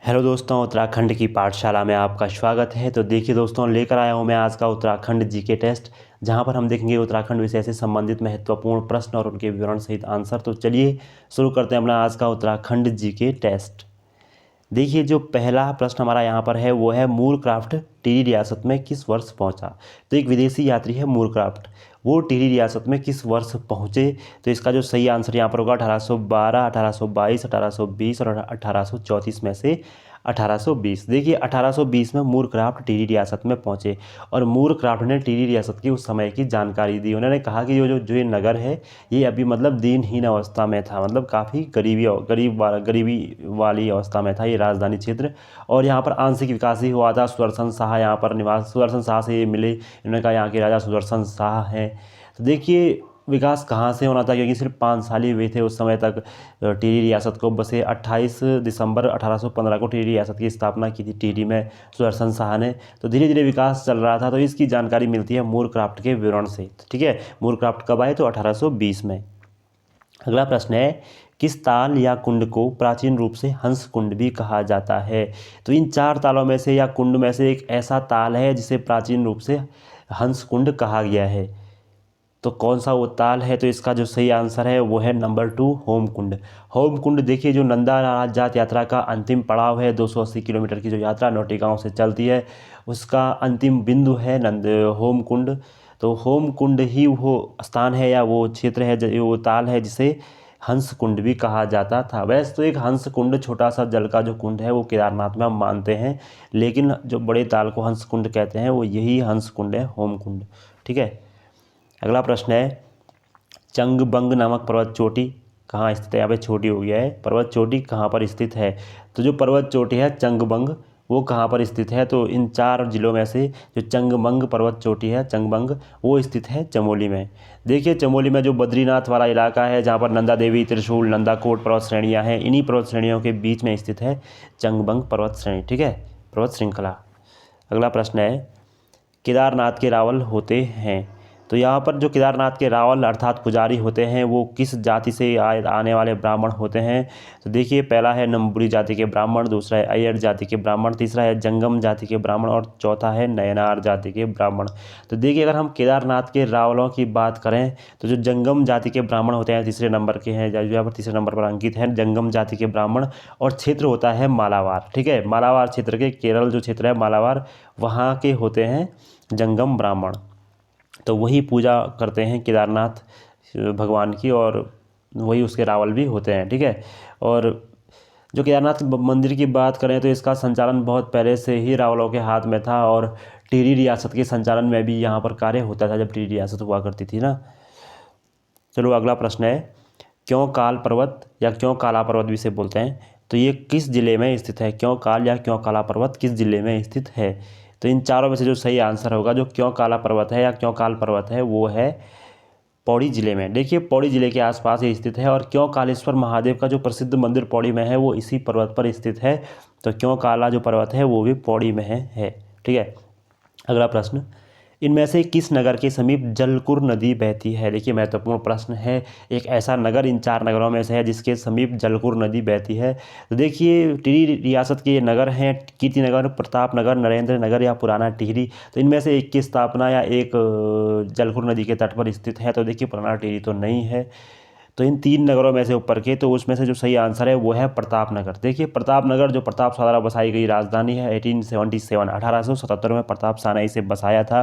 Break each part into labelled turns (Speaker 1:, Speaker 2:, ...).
Speaker 1: Hello दोस्तों, उत्तराखंड की पाठशाला में आपका स्वागत है। तो देखिए दोस्तों, लेकर आया हूँ मैं आज का उत्तराखंड जीके टेस्ट, जहां पर हम देखेंगे उत्तराखंड विषय से संबंधित महत्वपूर्ण प्रश्न और उनके विवरण सहित आंसर। तो चलिए शुरू करते हैं अपना आज का उत्तराखंड जीके टेस्ट। देखिए, जो पहला प्रश्न हमारा यहाँ पर है वो है, मूरक्राफ्ट टिहरी रियासत में किस वर्ष पहुँचा। तो एक विदेशी यात्री है मूरक्राफ्ट, वो टिहरी रियासत में किस वर्ष पहुँचे। तो इसका जो सही आंसर यहाँ पर होगा 1812, 1822, 1820 और 1834 में से 1820। देखिए 1820 में मूरक्राफ्ट टिहरी रियासत में पहुँचे और मूरक्राफ्ट ने टिहरी रियासत की उस समय की जानकारी दी। उन्होंने कहा कि जो ये नगर है ये अभी मतलब दिनहीन अवस्था में था, मतलब काफ़ी गरीबी वाली अवस्था में था ये राजधानी क्षेत्र। और यहाँ पर आंशिक विकास ही हुआ था। सुदर्शन शाह यहाँ पर निवास, सुदर्शन शाह से ये मिले, इन्होंने कहा यहाँ के राजा सुदर्शन शाह हैं। तो देखिए विकास कहाँ से होना था, क्योंकि सिर्फ 5 साल ही हुए थे उस समय तक टिहरी रियासत को बसे। 28 दिसंबर 1815 को टिहरी रियासत की स्थापना की थी टिहरी में सुदर्शन शाह ने। तो धीरे धीरे विकास चल रहा था। तो इसकी जानकारी मिलती है मूरक्राफ्ट के विवरण से। ठीक है, मूरक्राफ्ट कब आए, तो 1820 में। अगला प्रश्न है, किस ताल या कुंड को प्राचीन रूप से हंस कुंड भी कहा जाता है। तो इन 4 तालों में से या कुंड में से एक ऐसा ताल है जिसे प्राचीन रूप से हंस कुंड कहा गया है। तो कौन सा वो ताल है, तो इसका जो सही आंसर है वो है नंबर 2, होम कुंड। होम कुंड देखिए जो नंदा जात यात्रा का अंतिम पड़ाव है, 280 किलोमीटर की जो यात्रा नौटी गांव से चलती है उसका अंतिम बिंदु है होम कुंड। तो होम कुंड ही वो स्थान है या वो क्षेत्र है, वो ताल है जिसे हंस कुंड भी कहा जाता था। वैसे तो एक हंस कुंड छोटा सा जल का जो कुंड है वो केदारनाथ में हम मानते हैं, लेकिन जो बड़े ताल को हंस कुंड कहते हैं वो यही हंस कुंड है, होम कुंड। ठीक है, अगला प्रश्न है, चंगबंग नामक पर्वत चोटी कहाँ स्थित है। यहाँ पे छोटी हो गया है, पर्वत चोटी कहाँ पर स्थित है। तो जो पर्वत चोटी है चंगबंग वो कहाँ पर स्थित है, तो इन 4 जिलों में से जो चंगबंग पर्वत चोटी है चंगबंग वो स्थित है चमोली में। देखिए चमोली में जो बद्रीनाथ वाला इलाका है जहाँ पर नंदा देवी, त्रिशूल, नंदाकोट पर्वत श्रेणियाँ हैं, इन्हीं पर्वत श्रेणियों के बीच में स्थित है चंगबंग पर्वत श्रेणी। ठीक है, पर्वत श्रृंखला। अगला प्रश्न है, केदारनाथ के रावल होते हैं। तो यहाँ पर जो केदारनाथ के रावल अर्थात पुजारी होते हैं वो किस जाति से आने वाले ब्राह्मण होते हैं। तो देखिए पहला है नंबूरी जाति के ब्राह्मण, दूसरा है अय्यर जाति के ब्राह्मण, तीसरा है जंगम जाति के ब्राह्मण और चौथा है नयनार जाति के ब्राह्मण। तो देखिए अगर हम केदारनाथ के रावलों की बात करें तो जो जंगम जाति के ब्राह्मण होते हैं तीसरे नंबर के हैं, जो यहाँ पर तीसरे नंबर पर अंकित हैं जंगम जाति के ब्राह्मण। और क्षेत्र होता है मालाबार। ठीक है, मालाबार क्षेत्र के, केरल जो क्षेत्र है मालाबार, वहाँ के होते हैं जंगम ब्राह्मण। तो वही पूजा करते हैं केदारनाथ भगवान की और वही उसके रावल भी होते हैं। ठीक है, और जो केदारनाथ मंदिर की बात करें तो इसका संचालन बहुत पहले से ही रावलों के हाथ में था और टिहरी रियासत के संचालन में भी यहाँ पर कार्य होता था जब टिहरी रियासत हुआ करती थी ना। चलो अगला प्रश्न है, क्यों काल पर्वत या क्यों काला पर्वत भी इसे बोलते हैं, तो ये किस जिले में स्थित है। क्यों काल या क्यों काला पर्वत किस जिले में स्थित है। तो इन चारों में से जो सही आंसर होगा, जो क्यों काला पर्वत है या क्यों काल पर्वत है, वो है पौड़ी जिले में। देखिए पौड़ी जिले के आसपास ये स्थित है और क्यों कालेश्वर महादेव का जो प्रसिद्ध मंदिर पौड़ी में है वो इसी पर्वत पर स्थित है। तो क्यों काला जो पर्वत है वो भी पौड़ी में है। ठीक है, अगला प्रश्न, इनमें से किस नगर के समीप जलकुर नदी बहती है। देखिए महत्वपूर्ण प्रश्न है, एक ऐसा नगर इन 4 नगरों में से है जिसके समीप जलकुर नदी बहती है। तो देखिए टिहरी रियासत के ये नगर हैं कीर्तिनगर, प्रतापनगर, नरेंद्र नगर या पुराना टिहरी। तो इनमें से एक की स्थापना या एक जलकुर नदी के तट पर स्थित है। तो देखिए पुराना टिहरी तो नहीं है। तो इन 3 नगरों में से ऊपर के, तो उसमें से जो सही आंसर है वो है प्रतापनगर। देखिए प्रतापनगर जो प्रताप शाह द्वारा बसाई गई राजधानी है 1877, 1877 में प्रताप शाह ने इसे बसाया था।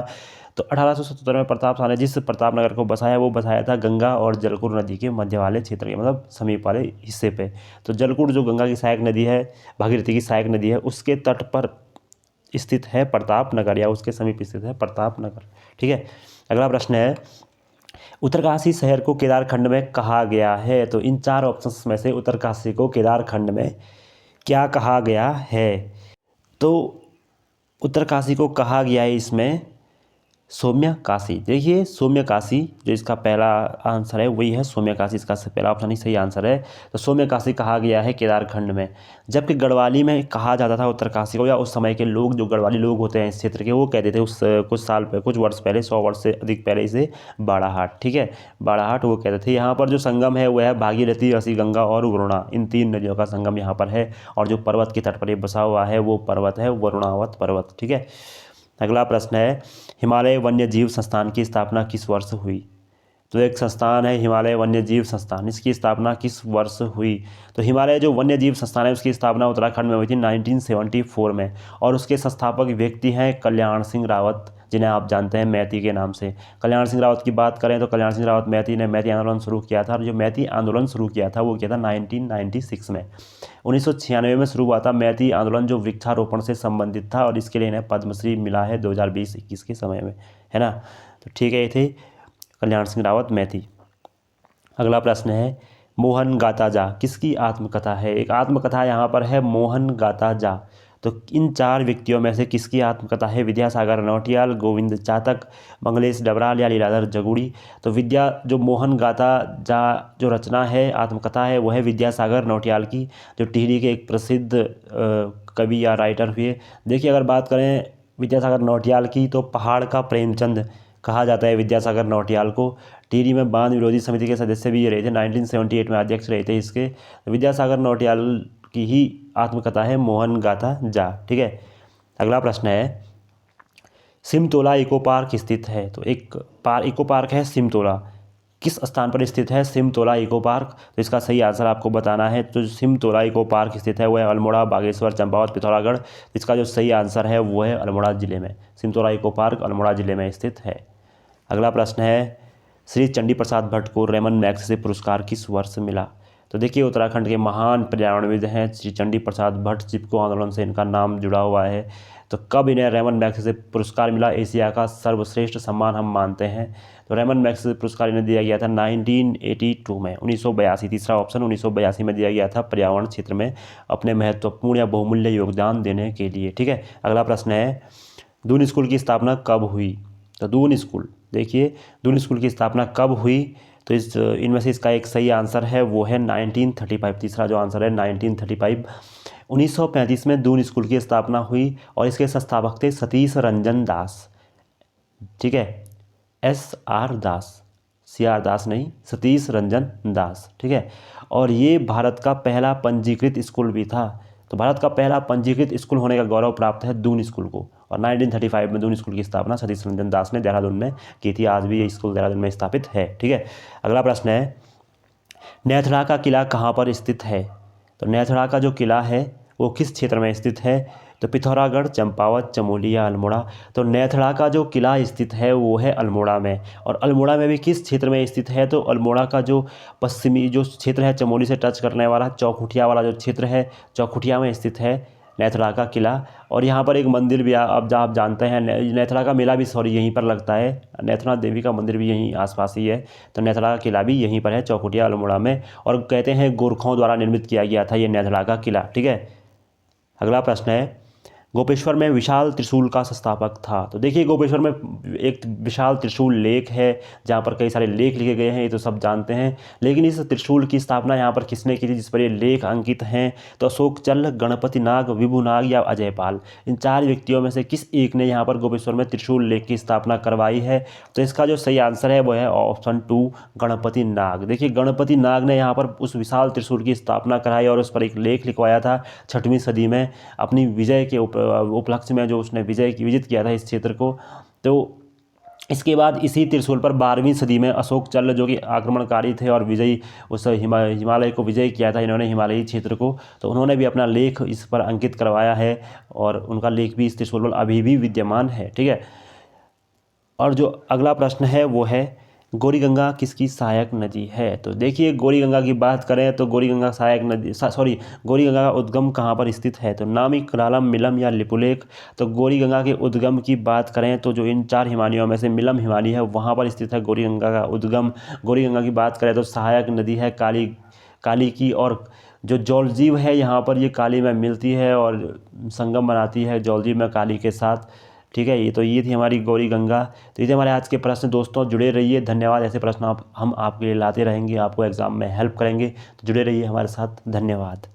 Speaker 1: तो 1877 में प्रताप शाह ने जिस प्रतापनगर को बसाया वो बसाया था गंगा और जलकुर नदी के मध्य वाले क्षेत्र के, मतलब समीप वाले हिस्से पे। तो जलकुर जो गंगा की सहायक नदी है, भागीरथी की सहायक नदी है, उसके तट पर स्थित है प्रतापनगर या उसके समीप स्थित है प्रतापनगर। ठीक है, अगला प्रश्न है, उत्तरकाशी शहर को केदारखंड में कहा गया है। तो इन 4 ऑप्शंस में से उत्तरकाशी को केदारखंड में क्या कहा गया है। तो उत्तरकाशी को कहा गया है इसमें सौम्यकाशी। देखिए सौम्यकाशी जो इसका पहला आंसर है वही है सौम्यकाशी, इसका पहला ऑप्शन ही सही आंसर है। तो सौम्यकाशी कहा गया है केदारखंड में, जबकि गढ़वाली में कहा जाता था उत्तरकाशी को, या उस समय के लोग जो गढ़वाली लोग होते हैं इस क्षेत्र के वो कहते थे उस कुछ वर्ष पहले, 100 वर्ष से अधिक पहले, इसे बाड़ाहाट, ठीक है, बाड़ाहाट वो कहते थे। यहाँ पर जो संगम है वह है भागीरथी, रसी गंगा और वरुणा, इन 3 नदियों का संगम यहाँ पर है। और जो पर्वत के तट पर ये बसा हुआ है वो पर्वत है वरुणावत पर्वत, ठीक है। अगला प्रश्न है हिमालय वन्य जीव संस्थान की स्थापना किस वर्ष हुई। तो एक संस्थान है हिमालय वन्य जीव संस्थान, इसकी स्थापना किस वर्ष हुई। तो हिमालय जो वन्य जीव संस्थान है उसकी स्थापना उत्तराखंड में हुई थी 1974 में, और उसके संस्थापक व्यक्ति हैं कल्याण सिंह रावत, जिन्हें आप जानते हैं मैती के नाम से। कल्याण सिंह रावत की बात करें तो कल्याण सिंह रावत मैती ने मैती आंदोलन शुरू किया था, और जो मैती आंदोलन शुरू किया था वो किया था 1996 में। 1996 में शुरू हुआ था मैती आंदोलन, जो वृक्षारोपण से संबंधित था, और इसके लिए इन्हें पद्मश्री मिला है 2020-21 के समय में, है ना। तो ठीक है, ये थे कल्याण सिंह रावत मैती। अगला प्रश्न है मोहन गाता जा किसकी आत्मकथा है। एक आत्मकथा यहाँ पर है मोहन गाता जा। तो इन 4 व्यक्तियों में से किसकी आत्मकथा है। विद्यासागर नौटियाल, गोविंद चातक, मंगलेश डबराल या लीलाधर जगुड़ी। तो जो मोहन गाता जा जो रचना है, आत्मकथा है, वो है विद्यासागर नौटियाल की, जो टिहरी के एक प्रसिद्ध कवि या राइटर हुए। देखिए अगर बात करें विद्यासागर नौटियाल की, तो पहाड़ का प्रेमचंद कहा जाता है विद्यासागर नौटियाल को। टिहरी में बांध विरोधी समिति के सदस्य भी ये रहे थे, 1978 में अध्यक्ष रहे थे इसके। विद्यासागर नौटियाल की ही आत्मकथा है मोहन गाथा जा, ठीक है। अगला प्रश्न है सिमतोला इको पार्क स्थित है। तो इको पार्क है सिमतोला, किस स्थान पर स्थित है सिमतोला इको पार्क। तो इसका सही आंसर आपको बताना है। तो सिमतोला इको पार्क स्थित है वो है अल्मोड़ा, बागेश्वर, चंपावत, पिथौरागढ़। इसका जो सही आंसर है वो है अल्मोड़ा जिले में। सिमतोला इको पार्क अल्मोड़ा जिले में स्थित है। अगला प्रश्न है श्री चंडी प्रसाद भट्ट को रेमन मैग्सेसे पुरस्कार किस वर्ष मिला। तो देखिए उत्तराखंड के महान पर्यावरणविद हैं श्री चंडी प्रसाद भट्ट, चिपको आंदोलन से इनका नाम जुड़ा हुआ है। तो कब इन्हें रेमन मैग्सेसे पुरस्कार मिला। एशिया का सर्वश्रेष्ठ सम्मान हम मानते हैं। तो रेमन मैग्सेसे पुरस्कार इन्हें दिया गया था 1982 में, 1982, तीसरा ऑप्शन 1982 में दिया गया था, पर्यावरण क्षेत्र में अपने महत्वपूर्ण या बहुमूल्य योगदान देने के लिए, ठीक है। अगला प्रश्न है दून स्कूल की स्थापना कब हुई। तो दून स्कूल, देखिए दून स्कूल की स्थापना कब हुई। तो इनमें से इसका एक सही आंसर है वो है 1935, तीसरा जो आंसर है 1935। 1935 में दून स्कूल की स्थापना हुई, और इसके संस्थापक थे सतीश रंजन दास, ठीक है, SR दास, CR दास नहीं, सतीश रंजन दास, ठीक है। और ये भारत का पहला पंजीकृत स्कूल भी था। तो भारत का पहला पंजीकृत स्कूल होने का गौरव प्राप्त है दून स्कूल को, और 1935 में दून स्कूल की स्थापना सतीश रंजन दास ने देहरादून में की थी। आज भी ये स्कूल देहरादून में स्थापित है, ठीक है। अगला प्रश्न है नेथड़ा का किला कहाँ पर स्थित है। तो नेथड़ा का जो किला है वो किस क्षेत्र में स्थित है। तो पिथौरागढ़, चंपावत, चमोली या अल्मोड़ा। तो नेथड़ा का जो किला स्थित है वो है अल्मोड़ा में, और अल्मोड़ा में भी किस क्षेत्र में स्थित है। तो अल्मोड़ा का जो पश्चिमी जो क्षेत्र है, चमोली से टच करने वाला चौखुटिया वाला जो क्षेत्र है, चौखुटिया में स्थित है नेथड़ा का किला। और यहाँ पर एक मंदिर भी अब आप जानते हैं, नेथड़ा का मेला भी यहीं पर लगता है, नेथड़ा देवी का मंदिर भी यहीं आसपास ही है। तो नेथड़ा का किला भी यहीं पर है, चौखुटिया अल्मोड़ा में, और कहते हैं गोरखों द्वारा निर्मित किया गया था ये नेथड़ा का किला, ठीक है। अगला प्रश्न है गोपेश्वर में विशाल त्रिशूल का संस्थापक था। तो देखिए गोपेश्वर में एक विशाल त्रिशूल लेख है, जहाँ पर कई सारे लेख लिखे गए हैं, ये तो सब जानते हैं। लेकिन इस त्रिशूल की स्थापना यहाँ पर किसने की थी जिस पर ये लेख अंकित हैं। तो अशोक चल, गणपति नाग, विभु नाग या अजयपाल, इन 4 व्यक्तियों में से किस एक ने यहाँ पर गोपेश्वर में त्रिशूल लेख की स्थापना करवाई है। तो इसका जो सही आंसर है वो है ऑप्शन 2 गणपति नाग। देखिए गणपति नाग ने यहाँ पर उस विशाल त्रिशूल की स्थापना कराई और उस पर एक लेख लिखवाया था 6वीं सदी में, अपनी विजय के उपलक्ष्य में, जो उसने विजित किया था इस क्षेत्र को। तो इसके बाद इसी त्रिशूल पर 12वीं सदी में अशोक चल, जो कि आक्रमणकारी थे और विजयी, उस हिमालय को विजय किया था इन्होंने, हिमालयी क्षेत्र को, तो उन्होंने भी अपना लेख इस पर अंकित करवाया है, और उनका लेख भी इस त्रिशूल पर अभी भी विद्यमान है, ठीक है। और जो अगला प्रश्न है वो है गौरीगंगा किसकी सहायक नदी है। तो देखिए गौरीगंगा की बात करें तो गौरीगंगा सहायक नदी गौरीगंगा का उद्गम कहाँ पर स्थित है। तो नामी, कुलालम, मिलम या लिपुलेख। तो गौरीगंगा के उद्गम की बात करें तो जो इन 4 हिमालयों में से मिलम हिमालय है वहाँ पर स्थित है गौरीगंगा का उद्गम। गौरीगंगा की बात करें तो सहायक नदी है काली की, और जो जौलजीव है यहाँ पर ये काली में मिलती है और संगम बनाती है जौलजीव में काली के साथ। ठीक है। ये थी हमारी गौरी गंगा। तो ये थे हमारे आज के प्रश्न दोस्तों, जुड़े रहिए। धन्यवाद। ऐसे प्रश्न हम आपके लिए लाते रहेंगे, आपको एग्ज़ाम में हेल्प करेंगे। तो जुड़े रहिए हमारे साथ। धन्यवाद।